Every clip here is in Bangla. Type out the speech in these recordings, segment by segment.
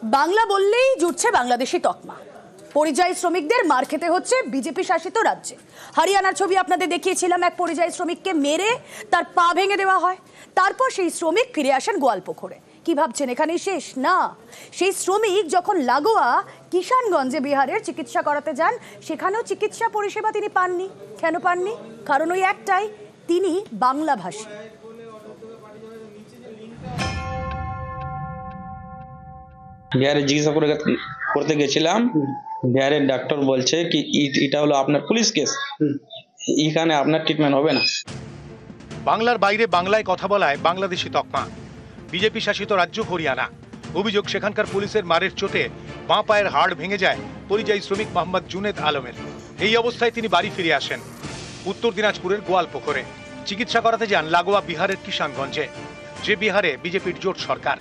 বাংলা বললেই জুটছে বাংলাদেশি তকমা। পরিযায়ী শ্রমিকদের মার খেতে হচ্ছে বিজেপি শাসিত রাজ্যে। হরিয়ানার ছবি আপনাদের দেখিয়েছিলাম, এক পরিযায়ী শ্রমিককে মেরে তার পা ভেঙে দেওয়া হয়, তারপর সেই শ্রমিক ফিরে আসেন গোয়ালপুকুরে। কি ভাবছেন এখানেই শেষ? না, সেই শ্রমিক যখন লাগোয়া কিষানগঞ্জে বিহারের চিকিৎসা করাতে যান, সেখানেও চিকিৎসা পরিষেবা তিনি পাননি। কেন পাননি? কারণ ওই একটাই, তিনি বাংলাভাষী। বিহারে চিকিৎসা করতে গেছিলাম, বিহারের ডাক্তার বলছে কি এটা হলো আপনার পুলিশ কেস, এখানে আপনার ট্রিটমেন্ট হবে না। বাংলার বাইরে বাংলায় কথা বলায় বাংলাদেশি তকমা। বিজেপি শাসিত রাজ্য হরিয়ানা। অভিযোগ, সেখানকার পুলিশের মারের চোটে বাঁ পায়ের হাড় ভেঙে যায় পরিযায়ী শ্রমিক মোহাম্মদ জুনেদ আলমের। এই অবস্থায় তিনি বাড়ি ফিরে আসেন উত্তর দিনাজপুরের গোয়ালপুকুরে। চিকিৎসা করাতে যান লাগোয়া বিহারের কিষানগঞ্জে, যে বিহারে বিজেপির জোট সরকার।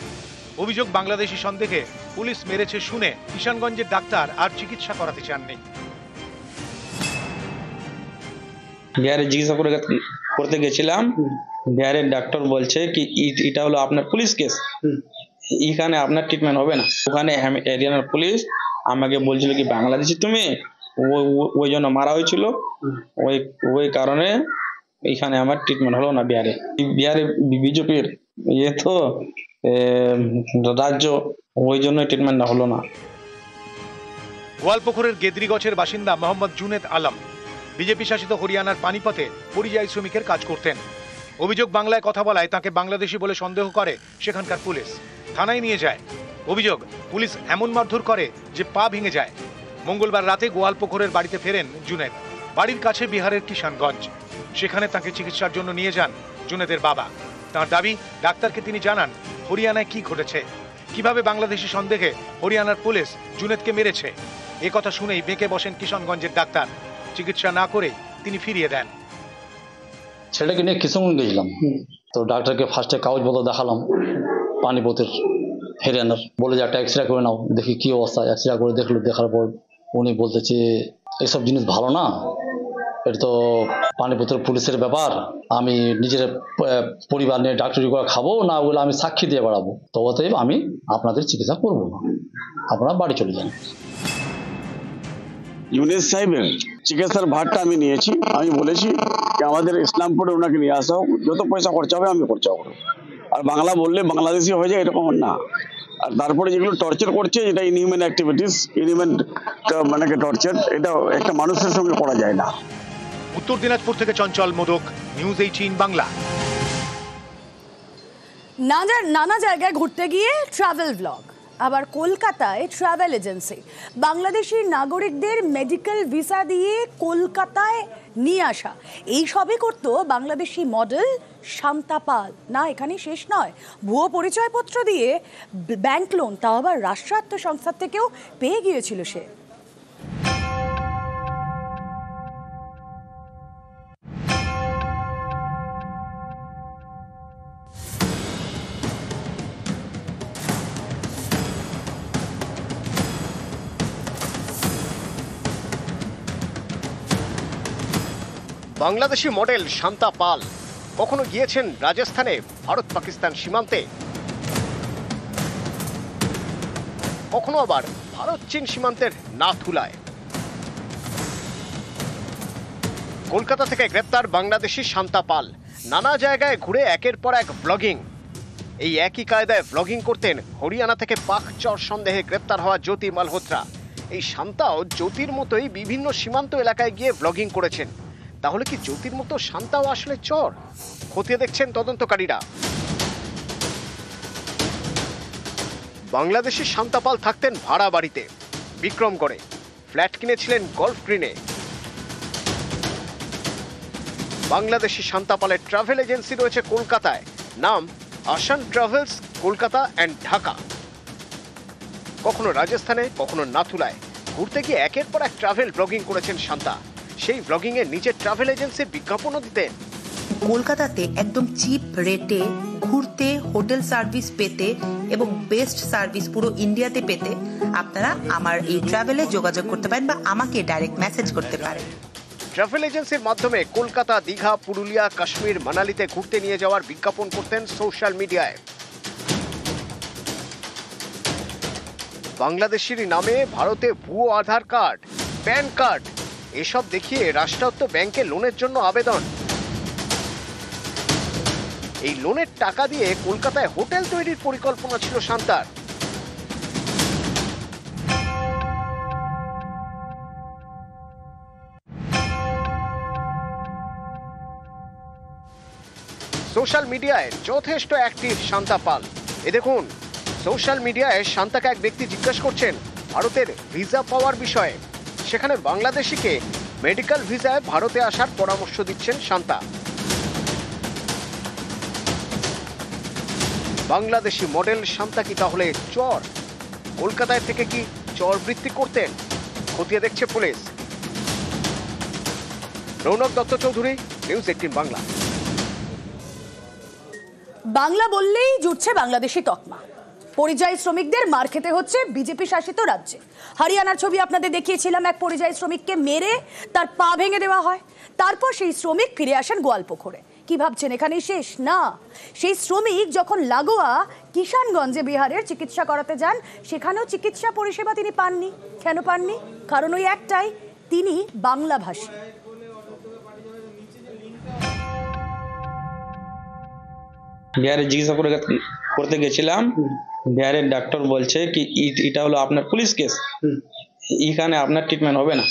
অভিযোগ, বাংলাদেশি সন্দেহে পুলিশ মেরেছে শুনে কিষানগঞ্জের ডাক্তার আর চিকিৎসা করাতে চাননি। বিহারে চিকিৎসা করতে গেছিলাম, বিহারের ডাক্তার বলছে কি এটা হলো আপনার পুলিশ কেস, এখানে আপনার ট্রিটমেন্ট হবে না। ওখানে হরিয়ানার পুলিশ আমাকে বলছিল কি বাংলাদেশি তুমি, ওই জন্য মারা হয়েছিল, ওই কারণে এখানে আমার ট্রিটমেন্ট হলো না। বিহারে বিজেপির তো রাজ্য, ওই জন্য ট্রিটমেন্টটা হলো না। গোয়ালপুকুরের গেদরিগছের বাসিন্দা মোহাম্মদ জুনেদ আলম বিজেপি শাসিত হরিয়ানার পানিপথে পরিযায়ী শ্রমিকের কাজ করতেন। অভিযোগ, বাংলায় কথা বলায় তাকে বাংলাদেশি বলে সন্দেহ করে সেখানকার পুলিশ। থানায় নিয়ে যায়। অভিযোগ, পুলিশ এমন মারধর করে যে পা ভেঙে যায়। মঙ্গলবার রাতে গোয়ালপুকুরের বাড়িতে ফেরেন জুনেদ। বাড়ির কাছে বিহারের কিষানগঞ্জ। সেখানে তাকে চিকিৎসার জন্য নিয়ে যান জুনেদের বাবা। তার দাবি, ডাক্তারকে তিনি জানান হরিয়ানায় কি ঘটেছে, কিভাবে বাংলাদেশি সন্দেহে হরিয়ানার পুলিশ জুনেদকে মেরেছে। এ কথা শুনেই বেঁকে বসেন কিষানগঞ্জের ডাক্তার। চিকিৎসা না করে তিনি ফিরিয়ে দেন। ছেলেকে নিয়ে কিষানগঞ্জ গেছিলাম, তো ডাক্তারকে ফার্স্টে কাগজপত্র দেখালাম পানিপথের হরিয়ানার, বলে যে একটা এক্সরে করে নাও, দেখি কি অবস্থা। এক্সরে করে দেখলো, দেখার পর উনি বলতেছে এসব জিনিস ভালো না, এটা তো পানিপথের পুলিশের ব্যাপার, আমি নিজের পরিবার নিয়ে ডাক্তারি করে খাবো না, ওগুলো আমি সাক্ষী দিয়ে বেড়াবো, তো অতএব আমি আপনাদের চিকিৎসা করবো না, আপনারা বাড়ি চলে যান। ইউনেস সাহেবের চিকিৎসার ভারটা আমি নিয়েছি। আমি বলেছি যে আমাদের ইসলামপুরে ওনাকে নিয়ে আসা হোক, যত পয়সা খরচা হবে আমি খরচা করবো। আর বাংলা বললে বাংলাদেশি হয়ে যায় এরকম না। আর তারপরে যেগুলো টর্চার করছে, এটা ইনহিউম্যান অ্যাক্টিভিটিস, ইনহিউম্যান মানে টর্চার, এটা একটা মানুষের সঙ্গে করা যায় না। উত্তর দিনাজপুর থেকে চঞ্চল মোদক, নিউজ 18 বাংলা। নানা জায়গায় ঘুরতে গিয়ে ট্রাভেল ব্লগ, আবার কলকাতায় ট্রাভেল এজেন্সি বাংলাদেশি নাগরিকদের মেডিকেল ভিসা দিয়ে কলকাতায় নিয়ে আসা, এই সবই করতো বাংলাদেশি মডেল শান্তা পাল। না, এখানে শেষ নয়, ভুয়ো পরিচয়পত্র দিয়ে ব্যাংক লোন, তাও আবার রাষ্ট্রায়ত্ত সংস্থার থেকেও পেয়ে গিয়েছিল সে। বাংলাদেশি মডেল শান্তা পাল কখনো গিয়েছেন রাজস্থানে ভারত পাকিস্তান সীমান্তে, কখনো আবার ভারত চীন সীমান্তের নাথুলায়। কলকাতা থেকে গ্রেপ্তার বাংলাদেশি শান্তা পাল নানা জায়গায় ঘুরে একের পর এক ব্লগিং। এই একই কায়দায় ব্লগিং করতেন হরিয়ানা থেকে পাকচর সন্দেহে গ্রেপ্তার হওয়া জ্যোতি মালহোত্রা। এই শান্তাও জ্যোতির মতোই বিভিন্ন সীমান্ত এলাকায় গিয়ে ব্লগিং করেছেন। তাহলে কি জ্যোতির মতো শান্তাও আসলে চোর? খতিয়ে দেখছেন তদন্তকারীরা। বাংলাদেশি শান্তা পাল থাকতেন ভাড়া বাড়িতে বিক্রমগড়ে, ফ্ল্যাট কিনেছিলেন গল্ফ গ্রিনে। বাংলাদেশি শান্তা পালের ট্রাভেল এজেন্সি রয়েছে কলকাতায়, নাম আসান ট্রাভেলস কলকাতা অ্যান্ড ঢাকা। কখনো রাজস্থানে, কখনো নাথুলায় ঘুরতে গিয়ে একের পর এক ট্রাভেল ব্লগিং করেছেন শান্তা। সেই ব্লগিং এ নিজের ট্রাভেল এজেন্সির বিজ্ঞাপনও দিতেন। কলকাতাতে একদম চিপ রেটে ঘুরতে, হোটেল সার্ভিস পেতে এবং বেস্ট সার্ভিস পুরো ইন্ডিয়াতে পেতে আপনারা আমার এই ট্রাভেলে যোগাযোগ করতে পারেন বা আমাকে ডাইরেক্ট মেসেজ করতে পারেন। ট্রাভেল এজেন্সির মাধ্যমে কলকাতা, দীঘা, পুরুলিয়া, কাশ্মীর, মানালিতে ঘুরতে নিয়ে যাওয়ার বিজ্ঞাপন করতেন সোশ্যাল মিডিয়ায়। বাংলাদেশের নামে ভারতে ভুয়ো আধার কার্ড, প্যান কার্ড এসব দেখিয়ে রাষ্ট্রায়ত্ত ব্যাংকে লোনের জন্য আবেদন। এই লোনের টাকা দিয়ে কলকাতায় হোটেল তৈরির পরিকল্পনা ছিল শান্তার। সোশ্যাল মিডিয়ায় যথেষ্ট অ্যাক্টিভ শান্তা পাল। এ দেখুন, সোশ্যাল মিডিয়ায় শান্তাকে এক ব্যক্তি জিজ্ঞাসা করছেন ভারতের ভিসা পাওয়ার বিষয়ে। সেখানে বাংলাদেশিকে মেডিকেল ভিসায় ভারতে আসার পরামর্শ দিচ্ছেন শান্তা। বাংলাদেশি মডেল শান্তা কি তাহলে চর? কলকাতায় থেকে কি চর বৃত্তি করতেন? খতিয়ে দেখছে পুলিশ। রৌনক দত্ত চৌধুরী, নিউজ 18 বাংলা। বাংলা বললেই জুটছে বাংলাদেশি তকমা। পরিযায়ী শ্রমিকদের মার খেতে হচ্ছে বিজেপি শাসিত রাজ্যে। হরিয়ানার ছবি আপনাদের দেখিয়েছিলাম, এক পরিযায়ী শ্রমিককে মেরে তার পা ভেঙে দেওয়া হয়। তারপর সেই শ্রমিক ফিরে আসেন গোয়ালপুকুরে। কি ভাবছেন এখানেই শেষ? না, সেই শ্রমিক যখন লাগোয়া কিষানগঞ্জে বিহারের চিকিৎসা করাতে যান, সেখানেও চিকিৎসা পরিষেবা তিনি পাননি। কেন পাননি? কারণ ওই একটাই, তিনি বাংলাভাষী। বিহারে চিকিৎসা করতে গেছিলাম, বিহারের ডাক্তার বলছে কি এটা হলো আপনার পুলিশ কেস, এখানে আপনার ট্রিটমেন্ট হবে না।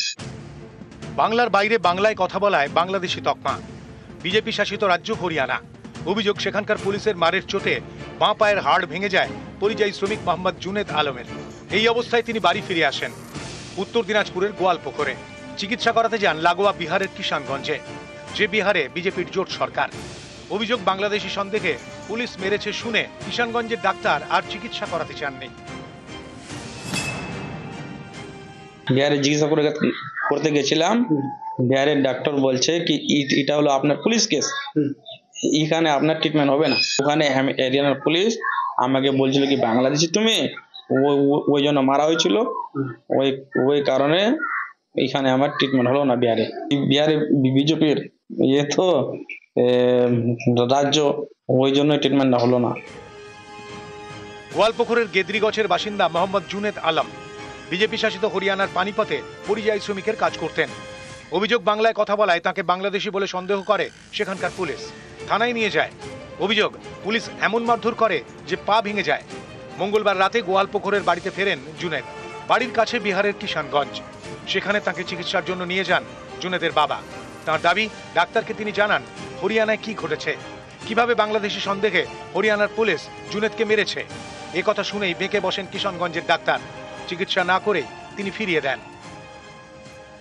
বাংলার বাইরে বাংলায় কথা বলায় বাংলাদেশি তকমা। বিজেপি শাসিত রাজ্য হরিয়ানা। অভিযোগ, সেখানকার পুলিশের মারের চোটে বাঁ পায়ের হাড় ভেঙে যায় পরিযায়ী শ্রমিক মোহাম্মদ জুনেদ আলমের। এই অবস্থায় তিনি বাড়ি ফিরে আসেন উত্তর দিনাজপুরের গোয়ালপুকুরে। চিকিৎসা করাতে যান লাগোয়া বিহারের কিষানগঞ্জে, যে বিহারে বিজেপির জোট সরকার। অভিযোগ, বাংলাদেশি সন্দেহে পুলিশ মেরেছে শুনে কিষানগঞ্জের ডাক্তার আর চিকিৎসা করাতে চাননি। বিহারে চিকিৎসা করতে গেছিলাম, বিহারের ডাক্তার বলছে কি এটা হলো আপনার পুলিশ কেস, এখানে আপনার ট্রিটমেন্ট হবে না। ওখানে হরিয়ানার পুলিশ আমাকে বলছিল কি বাংলাদেশি তুমি, ওই জন্য মারা হয়েছিল, ওই কারণে এখানে আমার ট্রিটমেন্ট হলো না। বিহারে বিজেপির তো রাজ্য, ওই জন্য ট্রিটমেন্টটা হলো না। গোয়ালপুকুরের গেদরিগছের বাসিন্দা মোহাম্মদ জুনেদ আলম বিজেপি শাসিত হরিয়ানার পানিপথে পরিযায়ী শ্রমিকের কাজ করতেন। অভিযোগ, বাংলায় কথা বলায় তাকে বাংলাদেশি বলে সন্দেহ করে সেখানকার পুলিশ। থানায় নিয়ে যায়। অভিযোগ, পুলিশ এমন মারধর করে যে পা ভেঙে যায়। মঙ্গলবার রাতে গোয়ালপুকুরের বাড়িতে ফেরেন জুনেদ। বাড়ির কাছে বিহারের কিষানগঞ্জ। সেখানে তাকে চিকিৎসার জন্য নিয়ে যান জুনেদের বাবা। তার দাবি, ডাক্তারকে তিনি জানান হরিয়ানায় কি ঘটেছে, কিভাবে বাংলাদেশি সন্দেহে হরিয়ানার পুলিশ জুনেদকে মেরেছে। এ কথা শুনেই বেঁকে বসেন কিষানগঞ্জের ডাক্তার। চিকিৎসা না করেই তিনি ফিরিয়ে দেন।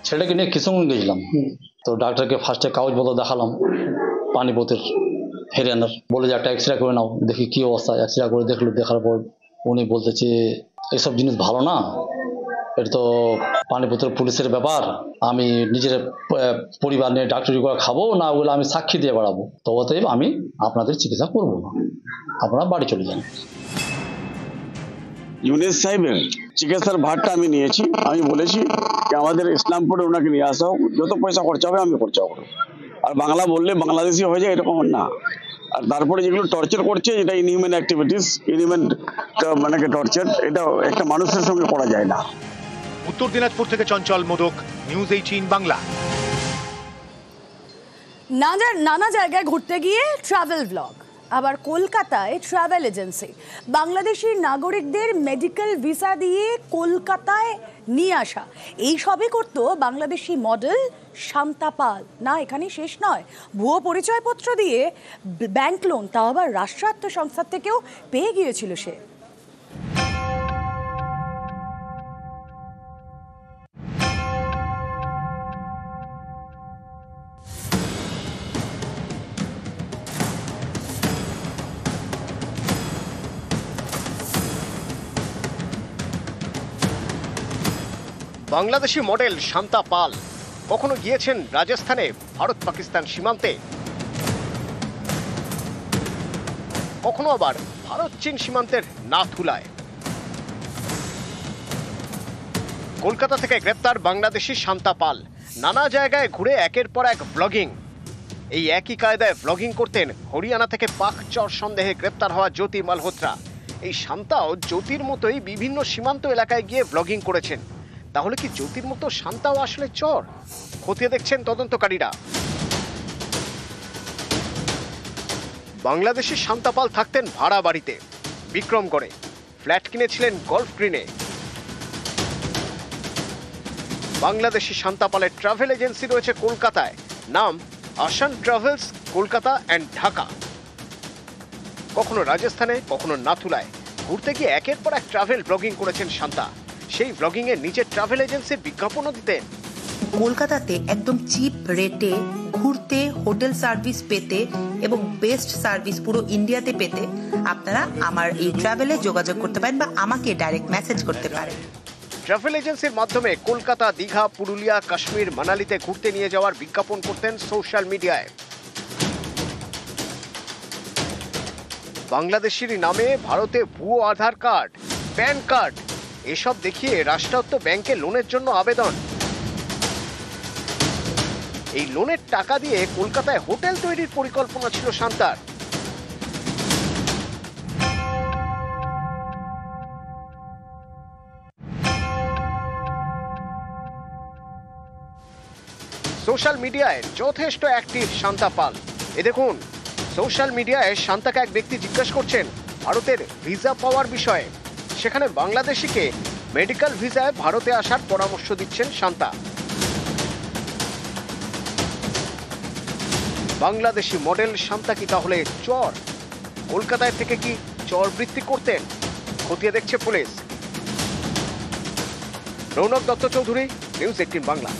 ছেলেটাকে নিয়ে কিষানগঞ্জ গেছিলাম, তো ডাক্তারকে ফার্স্টে কাগজপত্র দেখালাম পানিপথের হরিয়ানার। বলে যে একটা এক্সরে করে নাও, দেখি কি অবস্থা। এক্সরে করে দেখলো, দেখার পর উনি বলতেছে এইসব জিনিস ভালো না, এটা তো পানিপথের পুলিশের ব্যাপার। আমি নিজের পরিবার নিয়ে ডাক্তারি করে খাবো না, ওগুলো আমি সাক্ষী দিয়ে বেড়াবো, তো অতএব আমি আপনাদের চিকিৎসা করবো না, আপনারা বাড়ি চলে যান। ইউনুস সাহেবের চিকিৎসার ভারটা আমি নিয়েছি। আমি বলেছি যে আমাদের ইসলামপুরে ওনাকে নিয়ে আসা হোক, যত পয়সা খরচা হবে আমি খরচা করবো। আর বাংলা বললে বাংলাদেশি হয়ে যায় এরকম না। আর তারপরে যেগুলো টর্চার করছে, এটা ইনহিউম্যান অ্যাক্টিভিটিস, ইনহিউম্যান মানে টর্চার, এটা একটা মানুষের সঙ্গে করা যায় না। উত্তর দিনাজপুর থেকে চঞ্চল মোদক, নিউজ 18 বাংলা। নানা জায়গায় ঘুরতে গিয়ে ট্রাভেল ব্লগ, আবার কলকাতায় ট্রাভেল এজেন্সি বাংলাদেশি নাগরিকদের মেডিকেল ভিসা দিয়ে কলকাতায় নিয়ে আসা, এই সবই করতো বাংলাদেশি মডেল শান্তা পাল। না, এখানেই শেষ নয়, ভুয়ো পরিচয়পত্র দিয়ে ব্যাংক লোন, তাও আবার রাষ্ট্রায়ত্ত সংস্থা থেকেও পেয়ে গিয়েছিল সে। বাংলাদেশি মডেল শান্তা পাল কখনো গিয়েছেন রাজস্থানে ভারত পাকিস্তান সীমান্তে, কখনো আবার ভারত চীন সীমান্তের নাথুলায়। কলকাতা থেকে গ্রেপ্তার বাংলাদেশি শান্তা পাল নানা জায়গায় ঘুরে একের পর এক ব্লগিং। এই একই কায়দায় ব্লগিং করতেন হরিয়ানা থেকে পাকচর সন্দেহে গ্রেপ্তার হওয়া জ্যোতি মালহোত্রা। এই শান্তাও জ্যোতির মতোই বিভিন্ন সীমান্ত এলাকায় গিয়ে ব্লগিং করেছেন। তাহলে কি জ্যোতির মতো শান্তাও আসলে চোর? খতিয়ে দেখছেন তদন্তকারীরা। বাংলাদেশি শান্তা পাল থাকতেন ভাড়া বাড়িতে বিক্রমগড়ে, ফ্ল্যাট কিনেছিলেন গল্ফ গ্রিনে। বাংলাদেশি শান্তা পালের ট্রাভেল এজেন্সি রয়েছে কলকাতায়, নাম আসান ট্রাভেলস কলকাতা অ্যান্ড ঢাকা। কখনো রাজস্থানে, কখনো নাথুলায় ঘুরতে গিয়ে একের পর এক ট্রাভেল ব্লগিং করেছেন শান্তা। সেই ব্লগিং এ নিজের ট্রাভেল এজেন্সির বিজ্ঞাপনও দিতেন। কলকাতাতে একদম চিপ রেটে ঘুরতে, হোটেল সার্ভিস পেতে এবং বেস্ট সার্ভিস পুরো ইন্ডিয়াতে পেতে আপনারা আমার এই ট্রাভেলে যোগাযোগ করতে পারেন বা আমাকে ডাইরেক্ট মেসেজ করতে পারেন। ট্রাভেল এজেন্সির মাধ্যমে কলকাতা, দীঘা, পুরুলিয়া, কাশ্মীর, মানালিতে ঘুরতে নিয়ে যাওয়ার বিজ্ঞাপন করতেন সোশ্যাল মিডিয়ায়। বাংলাদেশের নামে ভারতে ভুয়ো আধার কার্ড, প্যান কার্ড এসব দেখিয়ে রাষ্ট্রায়ত্ত ব্যাংকে লোনের জন্য আবেদন। এই লোনের টাকা দিয়ে কলকাতায় হোটেল তৈরির পরিকল্পনা ছিল শান্তার। সোশ্যাল মিডিয়ায় যথেষ্ট অ্যাক্টিভ শান্তা পাল। এ দেখুন, সোশ্যাল মিডিয়ায় শান্তাকে এক ব্যক্তি জিজ্ঞাসা করছেন ভারতের ভিসা পাওয়ার বিষয়ে। সেখানে বাংলাদেশিকে মেডিকেল ভিসায় ভারতে আসার পরামর্শ দিচ্ছেন শান্তা। বাংলাদেশি মডেল শান্তা কি তাহলে চোর? কলকাতায় থেকে কি চোর বৃত্তি করতেন? খতিয়ে দেখছে পুলিশ। রৌনক দত্ত চৌধুরী, নিউজ 18 বাংলা।